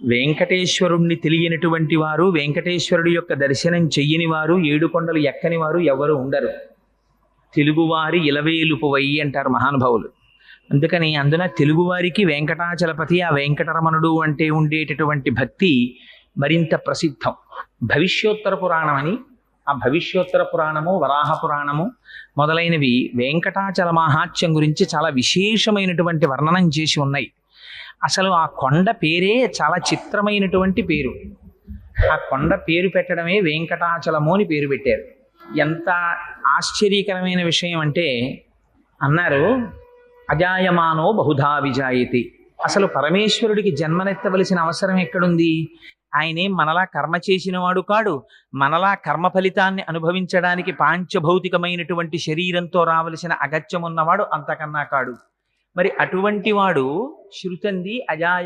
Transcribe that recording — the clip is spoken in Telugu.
వెంకటేశ్వరుణ్ణి తెలియనటువంటి వారు, వెంకటేశ్వరుడి యొక్క దర్శనం చెయ్యని వారు, ఏడుకొండలు ఎక్కని వారు ఎవరు ఉండరు. తెలుగువారి ఇలవేలుపువై అంటారు మహానుభావులు. అందుకని అందున తెలుగువారికి వెంకటాచలపతి, ఆ వెంకటరమణుడు అంటే ఉండేటటువంటి భక్తి మరింత ప్రసిద్ధం. భవిష్యోత్తర పురాణం అని, ఆ భవిష్యోత్తర పురాణము, వరాహ పురాణము మొదలైనవి వెంకటాచల మహాత్యం గురించి చాలా విశేషమైనటువంటి వర్ణనం చేసి ఉన్నాయి. అసలు ఆ కొండ పేరే చాలా చిత్రమైనటువంటి పేరు. ఆ కొండ పేరు పెట్టడమే వెంకటాచలము అని పేరు పెట్టారు. ఎంత ఆశ్చర్యకరమైన విషయం అంటే, అన్నారు అజాయమానో బహుధా విజాయతి. అసలు పరమేశ్వరుడికి జన్మనెత్తవలసిన అవసరం ఎక్కడుంది? ఆయనేం మనలా కర్మ చేసిన వాడు కాడు. మనలా కర్మ ఫలితాన్ని అనుభవించడానికి పాంచభౌతికమైనటువంటి శరీరంతో రావలసిన అగత్యం ఉన్నవాడు అంతకన్నా కాడు. మరి అటువంటి వాడు శృతంది అజాయ